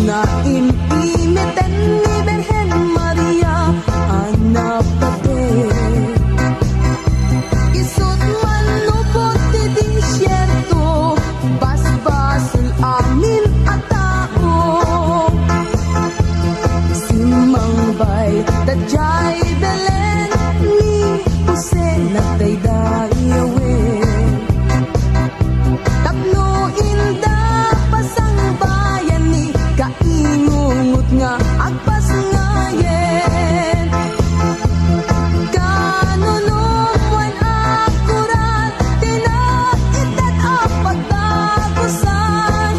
nga inimiten ni Birhen Maria anak pati. Isut man lupot ti disyerto, basbasul amin at tao. Simangbay dadjay Belen ni Jose nagdaydayawen. Tapno inda pasang bayan ni kaingungot nga agpas ngayen. Kanunumwan akurat tinaitat ang pagtagusan.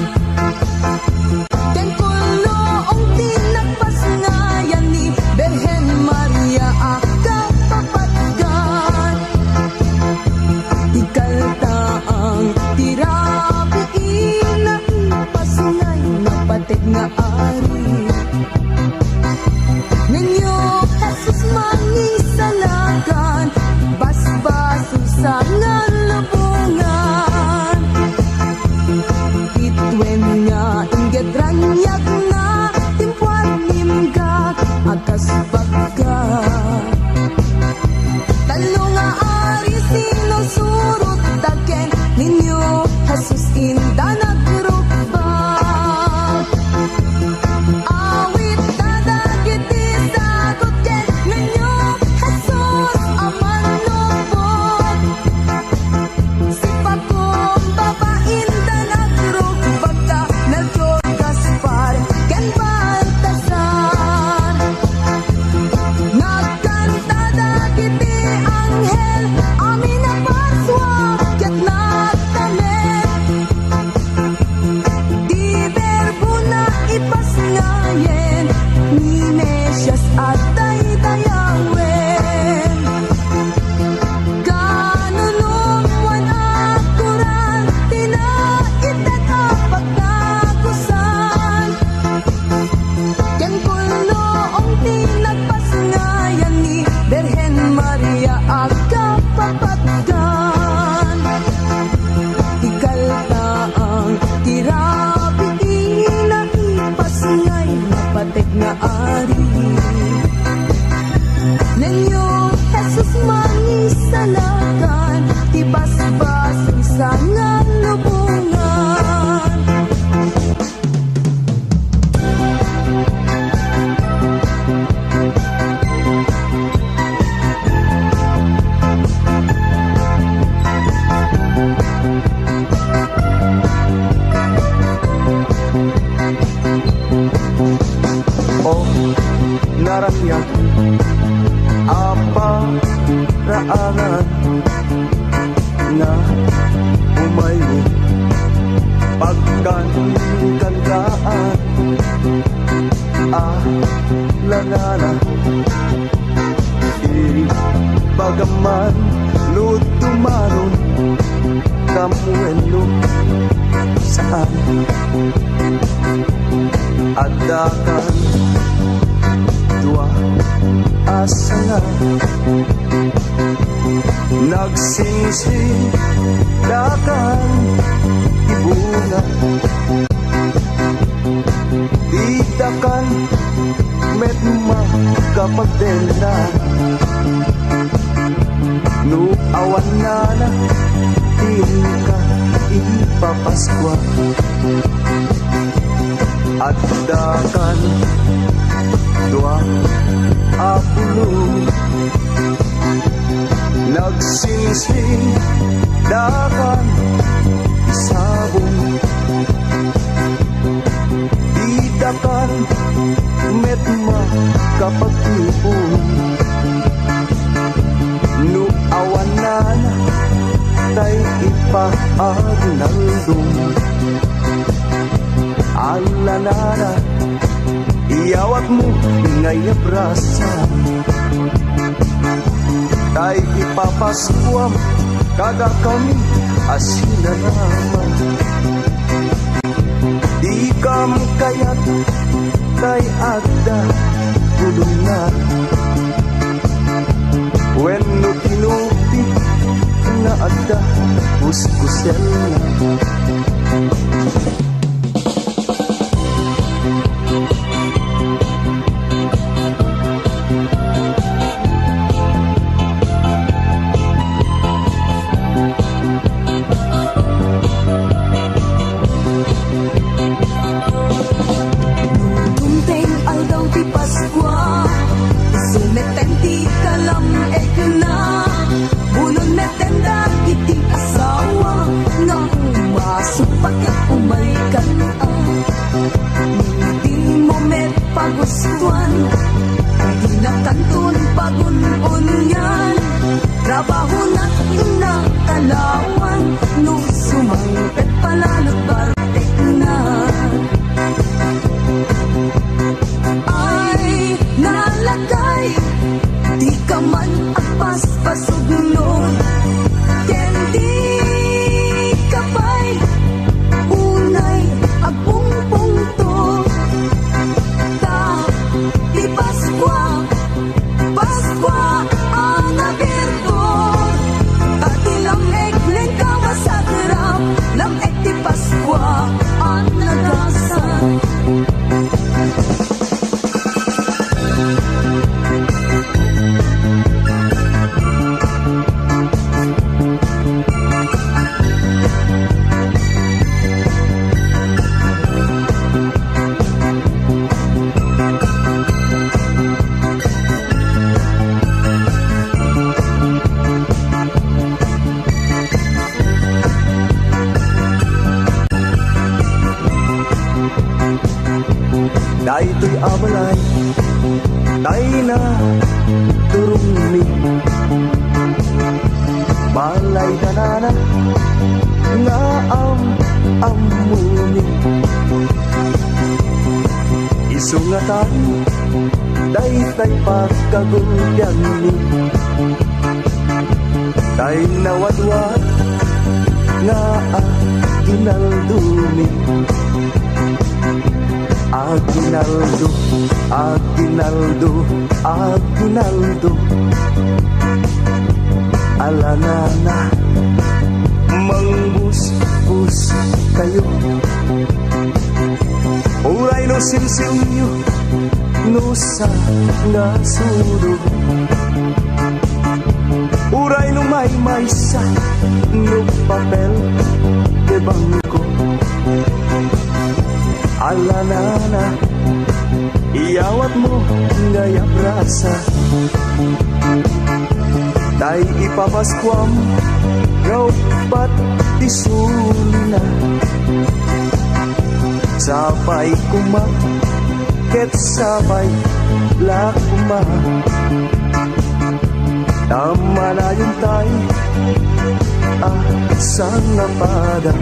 Ken kulong tinagpas ngayan ni Birhen Maria akapapatgan. Ikaltaang tirapiin na ipasungay napatig nga ari. Ninyo Jesus mangisalagan, basbasusa nga lubungan. Itwen nga ingedranyag nga timpuan nimgag akas pagkat. Talo nga ari sinusurot daken ninyo Jesus inda nagrubag. Awit dadagiti sagot ken ninyo Jesus aman lubog. Si Pagong babain da nagrubag ka Melchor Gaspar ken Baltasar. Nagkanta dagiti anghel amin na paswa ket nagtamen. Di berbo na ipasngayen ni Mesias at daydayawen. Kanunumwan akurat tinaitat ang pagtagusan. Ken kulong tinagpasngayan ni Birhen Maria akapapatgan. Ikaltaang tirapiin na ipasngay napatig nga ari. Ninyo Jesus mangisalagan, ti basbasang sa nga lubungan. O narangyan apa raanan na umayo pagkandaan lanana bagaman lutumaron kamuelo saan adakan dua asanga nagsinsidakan ibunga didakan medma kapagdela no awan na tingka ipapaskwa at dakan dua apulo nagsingsing dakan isabong didakan medma kapagtipon no awan na tay ipaaglandong alanana iyawat mo ngayabrasa tay ipapaskuam kada kami asina naman di kam kayat tay agda tulong na when no tinupi na agda puskusel na magustuhan. Di na kantun pagun-un yan, trabaho na inakalawan, no sumangpet palalot bartek na. Ay nalagay, di ka man agpas-pasugnod, kendi kapay unay agpungpungto. Ta di Paskwa, Paskwa ang nabirto. Tati lamig ka masagrap, lamig di Paskwa ang nagasan. Daytoy abalay, tay na turumi. Balay kanana nga amuni. Isungatan, daytay pagkagulyan ni. Tay nawadwad nga ginaldumi. Aguinaldo, Aguinaldo, Aguinaldo. Alanana, mangbus-bus kayo. Uray no silsilyo, no sa nga sudo. Uray no may-maysa, no papel de bangko. Alanana, iyawat mo ngayap rasa. Tay ipapaskwam, raw pat isulina. Sabay kumak, ket sabay lakuma. Tama na yung tay, sang napada.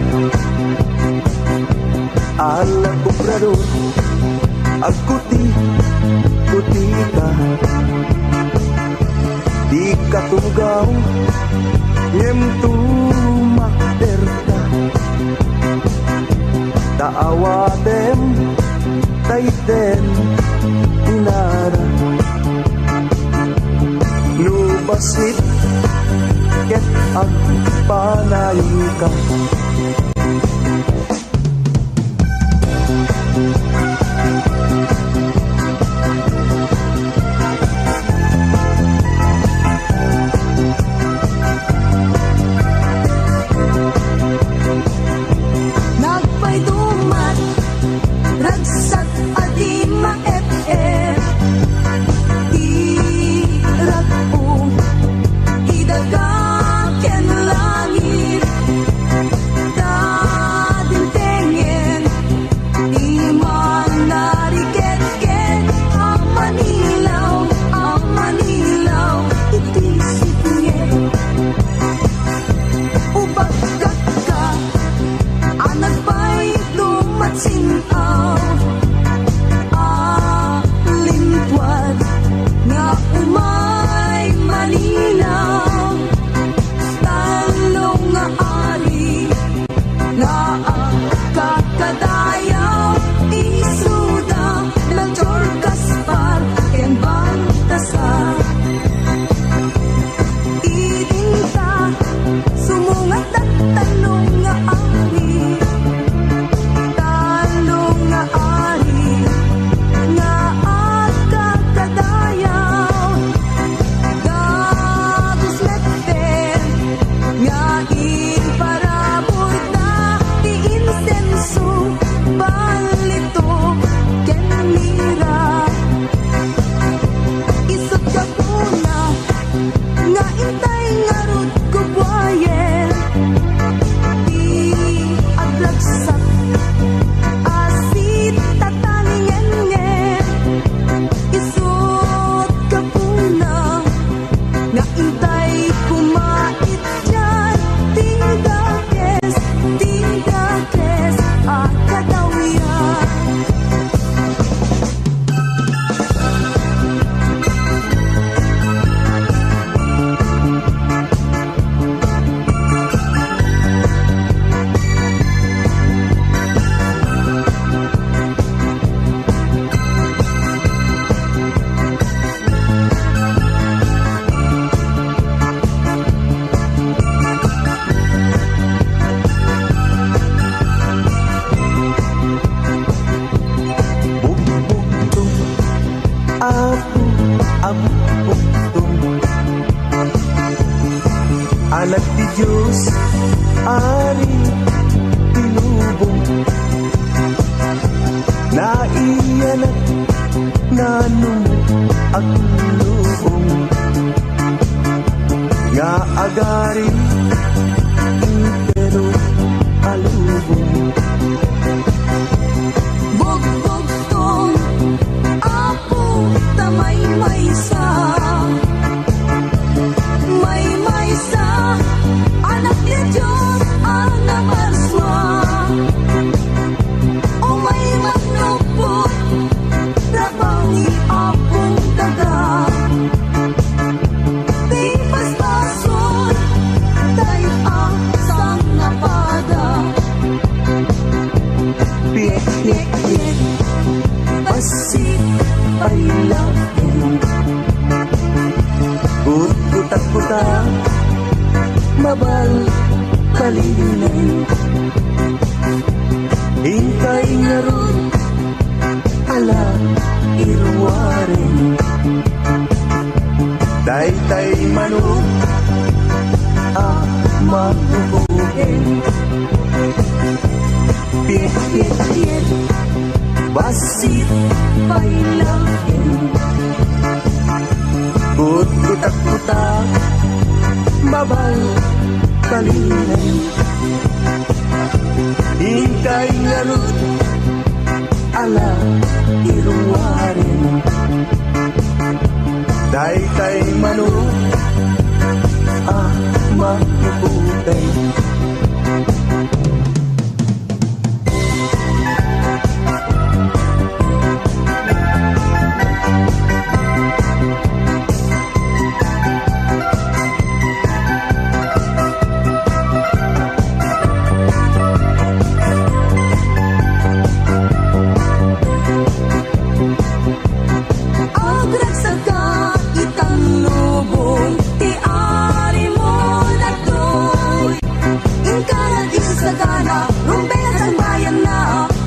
Alam bukrador, agkuti ka. Di ka tugaw, ngem tumakderta. Taawadem, tayten, inara. Nubasit, ket agpanayon ka. Nagpay dumat, ragsak adi ma-FF. Irag po, idagaken langit. Apo ang puktong anak ti Diyos ari tinubong naiyanak nanong ang lubong nga agari pero alubong Bugbog tong apo tamay maysa May maysa anak ni Diyos ang namaswa O may magnupot rabang ni apong daga Di paspason tayo ang sang napada Piek Yek yek basit pailakin Kutak-kuta mabal palinin Hintay nga ron ala irwarin Tay-tay manok mahuhuhin Yek yek yek basit pailakin Kutak-kuta mabal palinin Hintay nga ron ala irwarin Tay-tay manok mahuhuhin Agrag sa itang lubong Ti ari mo na doy Ingkaran isagana Rumbengan ang bayan na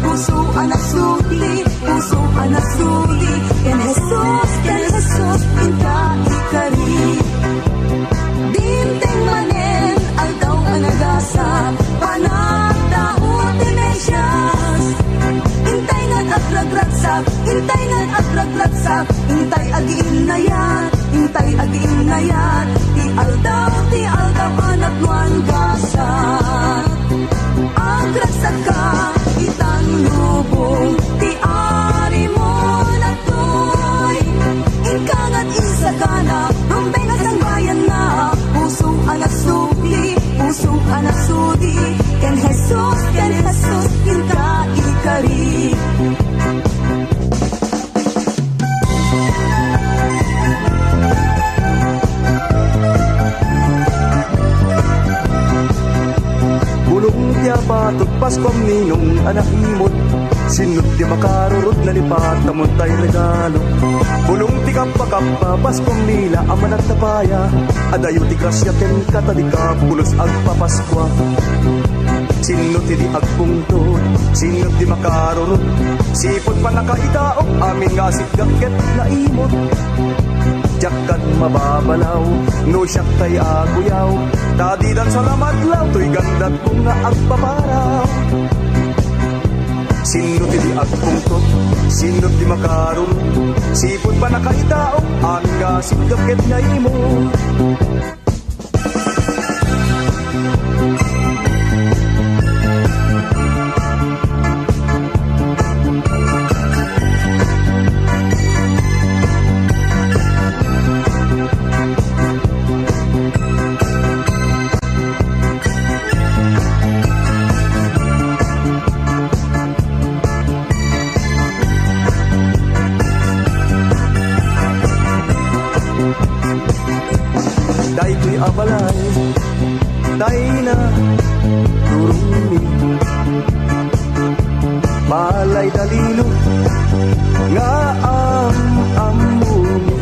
Puso anak suli Ken Jesus Inka ikari Dinteng manen Aldaw ang agasa Panagdaot Inesyas Intay ngan agrag-ragsak Intay agiin na yan Ti aldaw anak nuan gasat Agragsak ka itang lubong Ti ari mo na toy Ingkangat isagana Rumbengan ang bayan na Pusong anak sudi Ken Jesus Inka ikari Bulong tiya batot paskom ninong anak imot Sinut ti makarurot na lipat tamon tay regalo Bulong ti kappa paskom nila amanat tapaya Adayo ti grasya ken katadika pulos agpapaskwa Sinut ti di agpungtod Sinut ti makarurot Sipot pa nakaitaok amin nga sigagket na imot Jakat mababalaw, no siyak tay aguyaw Tadidan sa lamadlaw, to'y gandat kong nga agpaparaw Sinot di agpungtot, sinot di makaroon Sipot pa nakaitaok, amin nga sigagket na imo abalay tay na turumi balay dalilo nga amumi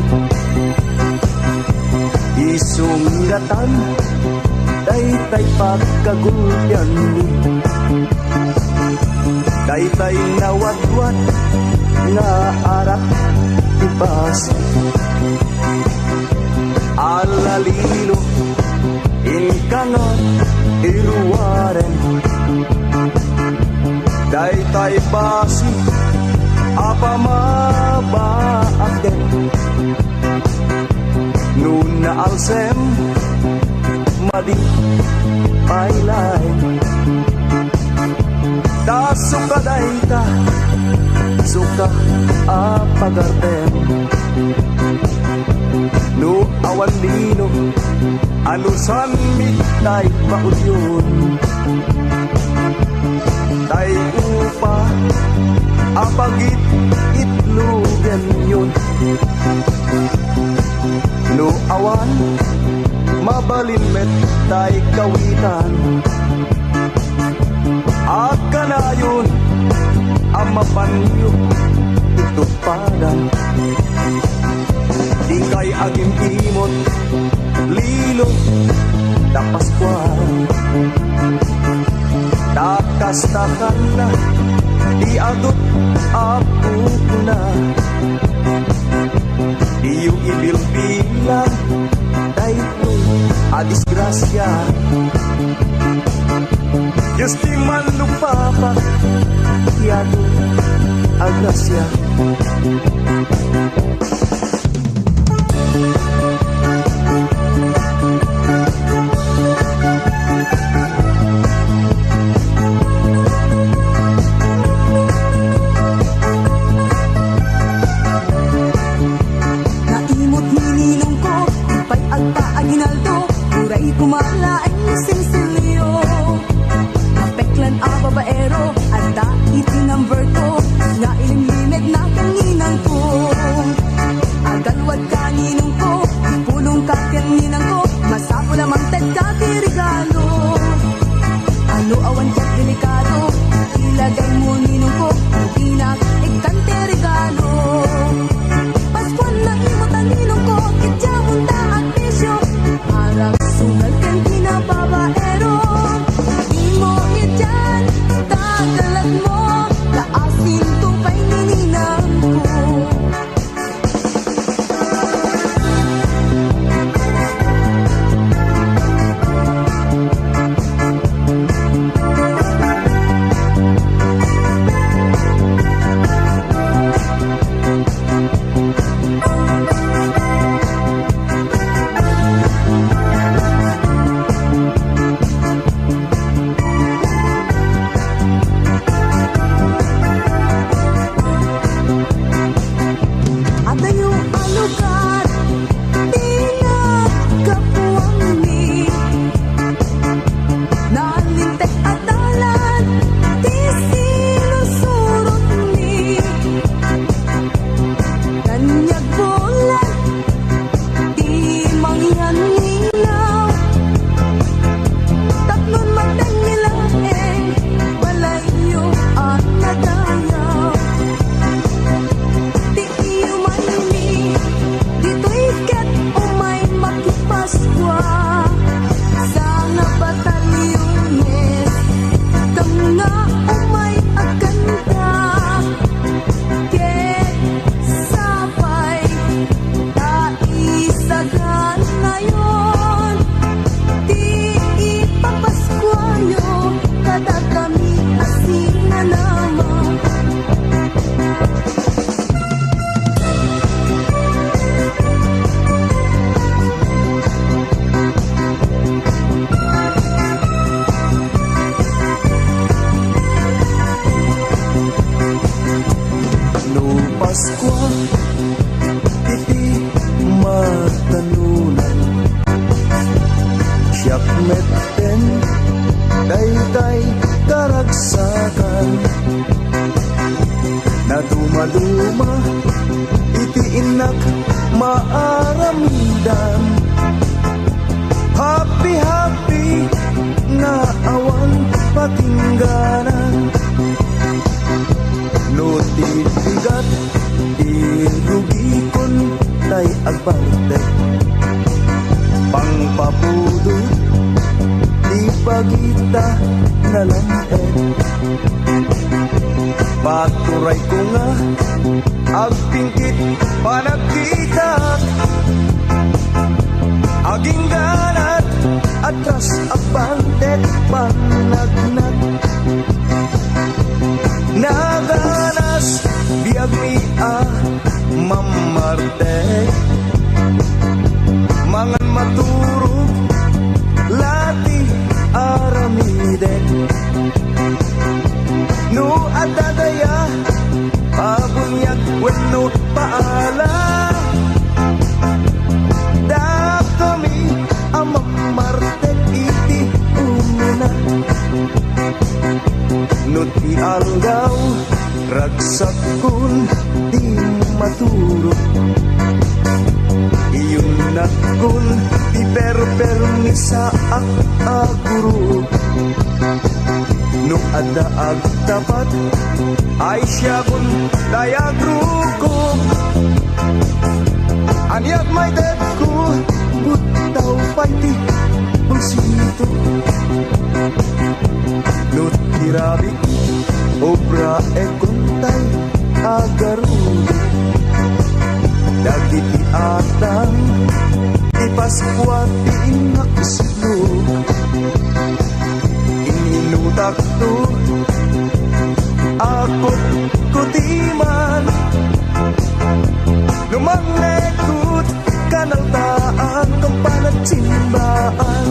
isunggatan tay pagkagulyan ni tay nawatwat nga arak bas alalino in kanat iluwaren daytay basi apamabaakden nuna alsem madi pailay da suka dayta suka apagarden no awan lino anusan mitay paudyon tay upa apagit itlugen yun no awan mabalin met tay kawitan at kanayon amapanyo itupadan di kay agim imot lilo da Pascual takastakan na iadot apo na diyo ibilbilang dayto a disgrasya Diyos di man lupapa iado a grasya Naimot ni ninong ko, ipay agpa aginaldo, uray kumala ay sensilyo. Napeklan a babaero, anda itinamber ko, nga ilimlimit na kaninang ko. Agalwad ka ninong ko, pulong ka kaninang ko, masapo lamang tagkati regalo. Ano awan ka't delikado, ilagay mo ninong ko, pinak ikante regalo. Paskual na imot ang ninong ko, kitya munta at bisyo, harap sungal kan kinababaero. Imo ityan, tagalat mo, kaasin tupay nininang ko. At yung alugar, pinagkapuang ni nalintek at dalan, di sinusurot ni kanyag bulan, di mangyan nilaw, tatlon matang nilaeng, balayo at nadayaw. Di iyo manini, dito'y ket umay makipaswa sa nga batalyones, kam nga umay aganda, ket sapay taisagan ngayon, di ipapaskuayo, kada kami asin na naman. no Pasko iti matanunan siyak metten daytay karagsakan na dumaduma iti inak maaramidam happy happy na awan patingganan no titigat irugikon tay agbaltek pangpapudo di pagita na lang Baturay ko nga agpingkit panagkita aging ganat atras abantet panagnag naganas biag mi mamarte mangan maturog lati aramide no adadaya pabunyag wenno paala da kami amang martet iti umuna no ti algaw ragsak kun di maturo iyon na kun ti permi sa aguro no ada agtapat ay siya kun dayag ruko anyag may dad ko butaw pati pulsito no tirabi obra e kuntay agarudo dagiti atang ipaskuat inakislo inutak to akot kutiman lumangekut kanaltaan kang panagsimbaan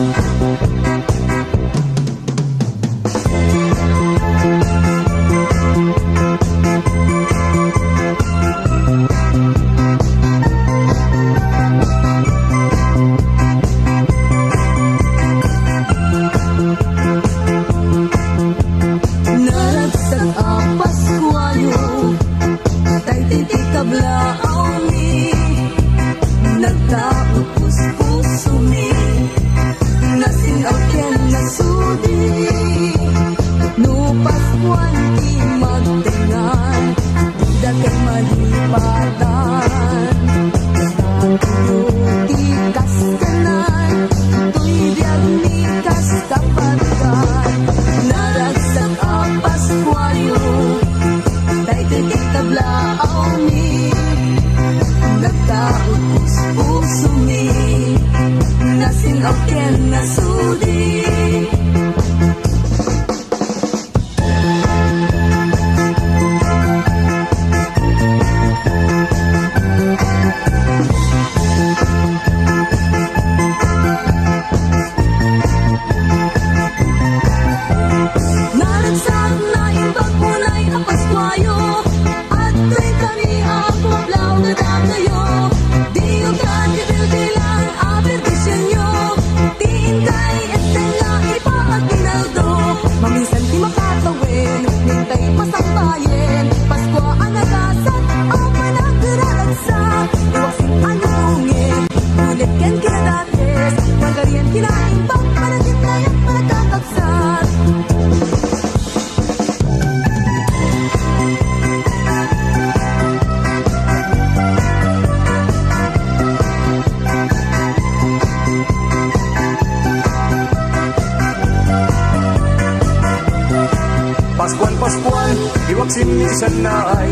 Paskuan, iwag sinisan na ay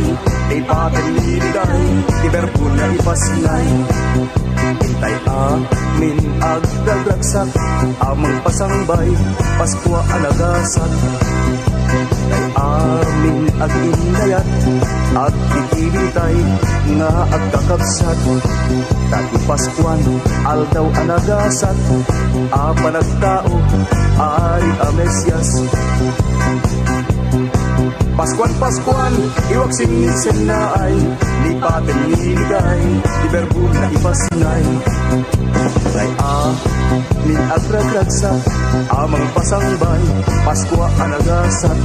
ipatin liligay, iberpo na ipasingay. Intay amin agdagragsak, amang pasangbay, Paskwa alagasat. Intay amin agindayat, at ikilitay nga agkakabsat. Dati Paskuan, aldaw anagasat, apanagtao, ari amesyas. Paskuan, iwag sinisen na ay lipatin niligay, iberbo na ipasinay. Ngay amin agragragsak, amang pasangbay, Paskwa anagasat.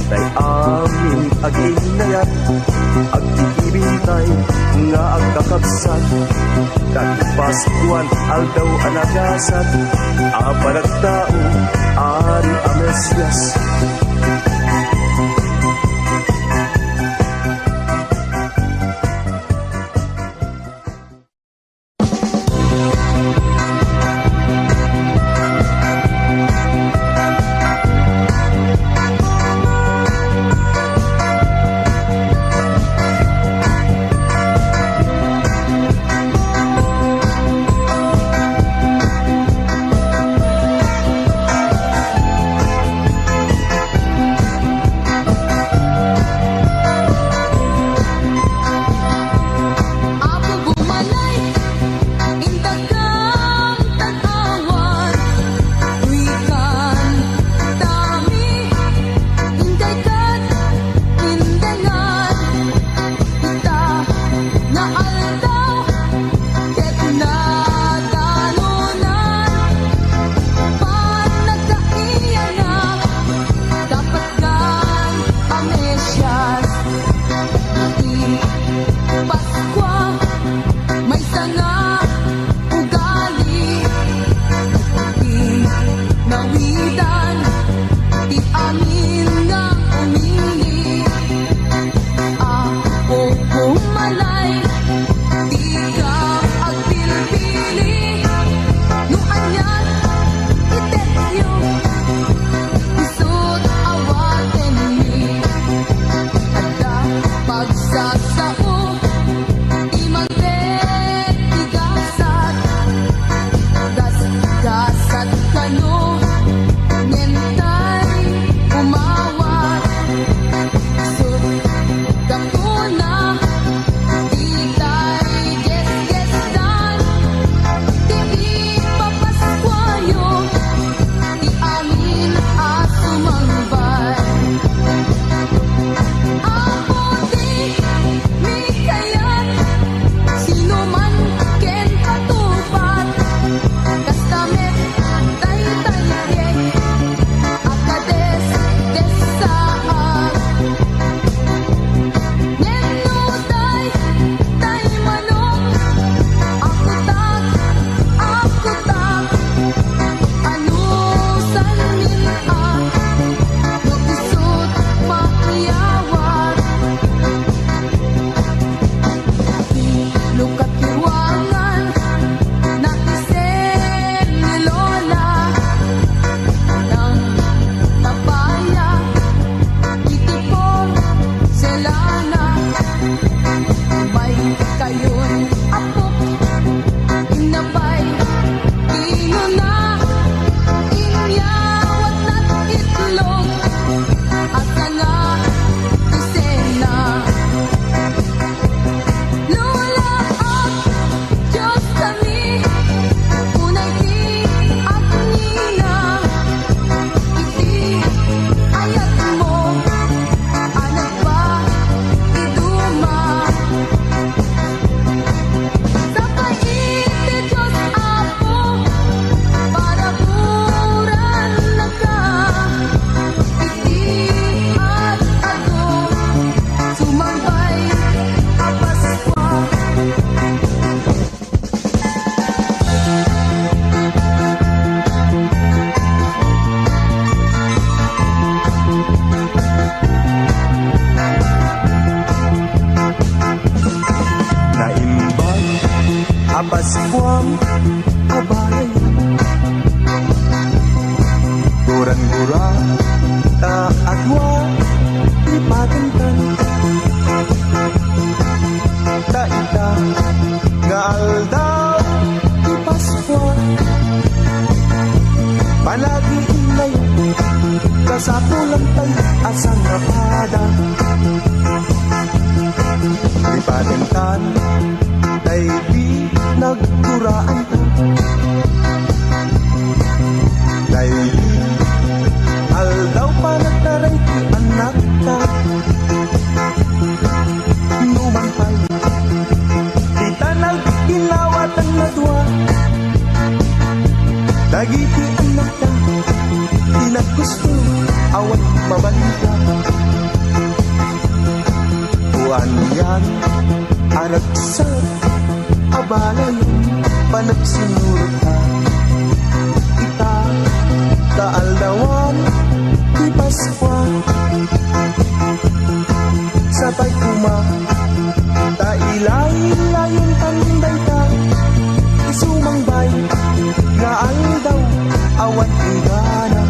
Ngay amin aginayat, agkikibintay, nga agkakabsat. Dati Paskuan, aldaw anagasat, apanagtao, ari amesyas. apaskwam abalay gura ta agwa ipatentan ta ita nga aldaw ipaskwa palagi inay kasapulang tayo asang napada ipatentan tay di nagduraan ta tay di aldaw pa nagtaray ti anak ta numampay di tanag inawatan na dua dagiti anak ta di naggusto awan mabalita buwan yan aragsa abalay panagsinurot ta ita kaaldawan di Paskwa sabay kuma ta ilay-layon tanday ta isumangbay nga aldaw awan igana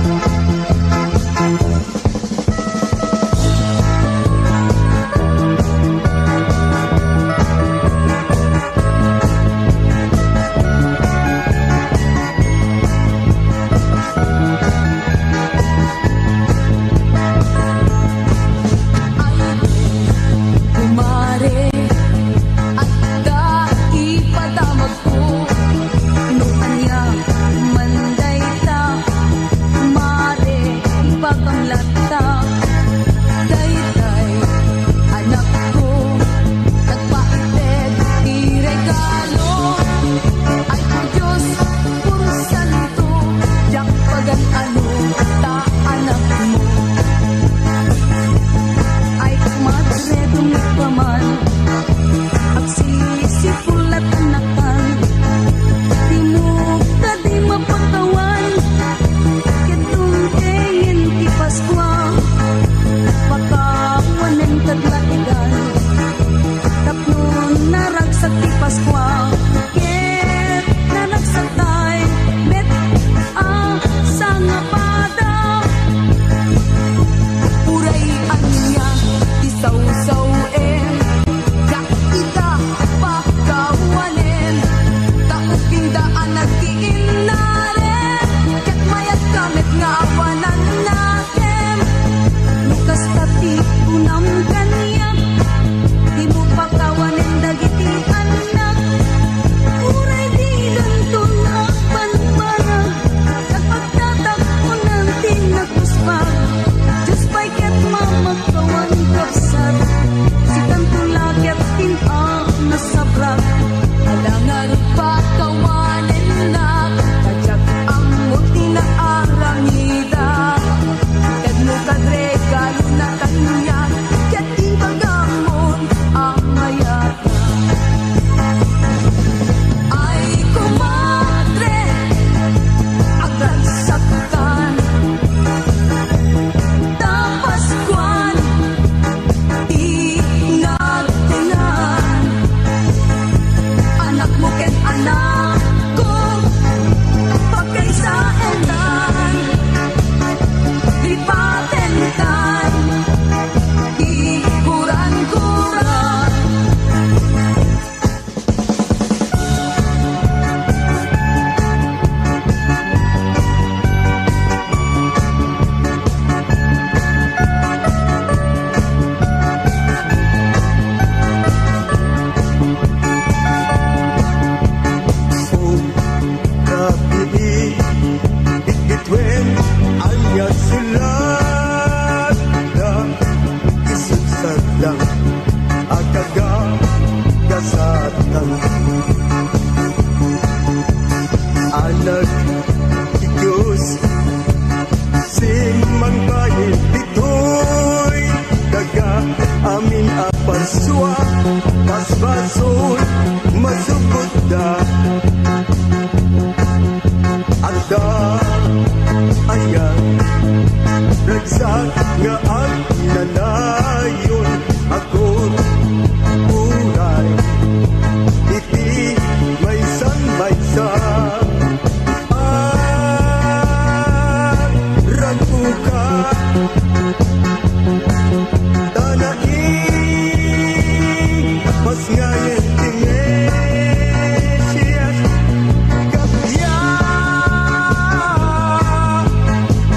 may ngayon tinesias kapya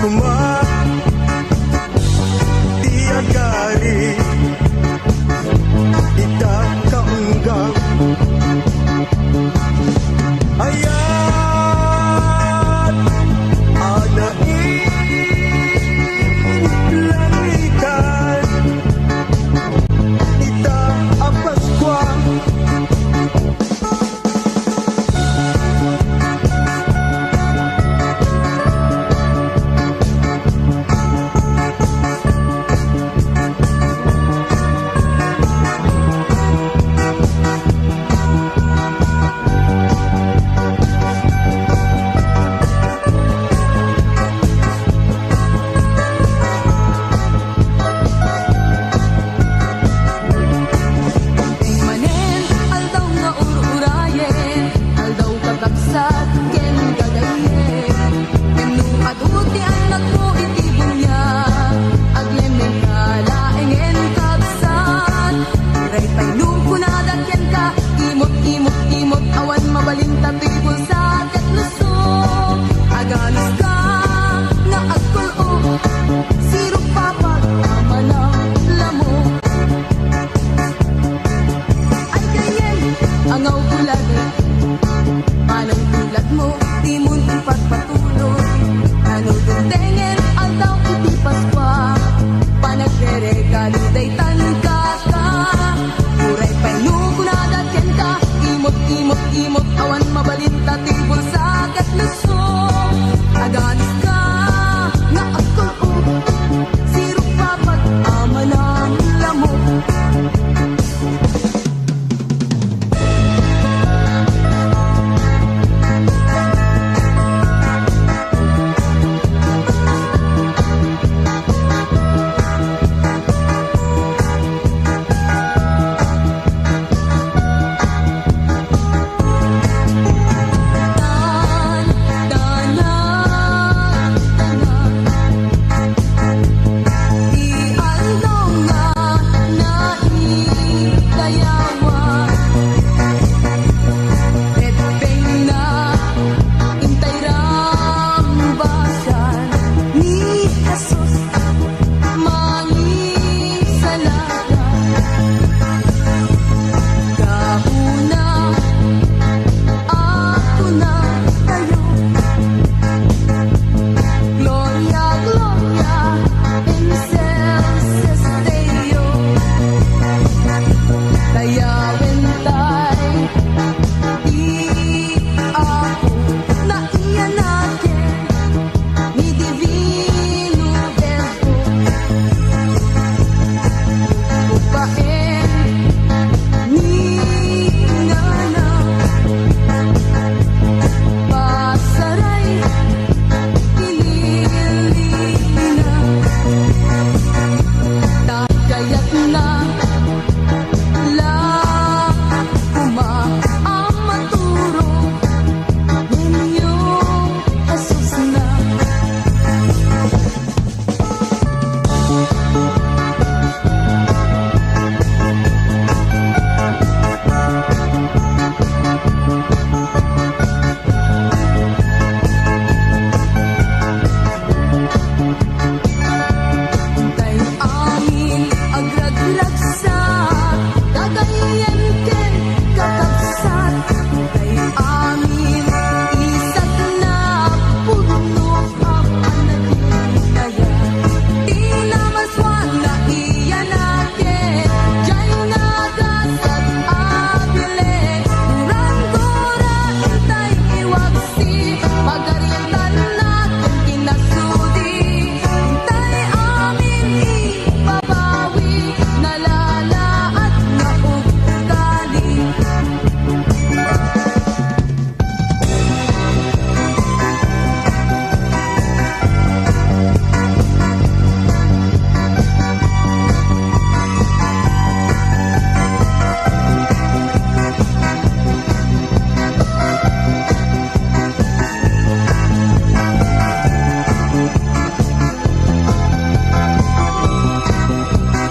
kuma tiagari itakanggang ayat adain langitan ita apas kwa Manen, aldaw nga ur-urayen, aldaw kagapsat, ken gagayen. Kenu aduti anak mo iti bunya, aglemeng kalaengen kapsat. Uray pa'y nungkunadat ken ka, imot awan mabalinta tibol sa katluso. Agalos ka, nga agkulo, sirok papag, ama ng lamok. Ay ganyan, angaw kulagi manang tulad mo, di mo ipagpatuloy. Ano dundengen, aldaw iti paswa, panagre-regalo day tangka ka. Uray pa'y nukunadat yan ka, imot awan mabalinta tibol sa katluso. Aganis ka, nga agkulo, sirok papag, ama ng lamok. Kaya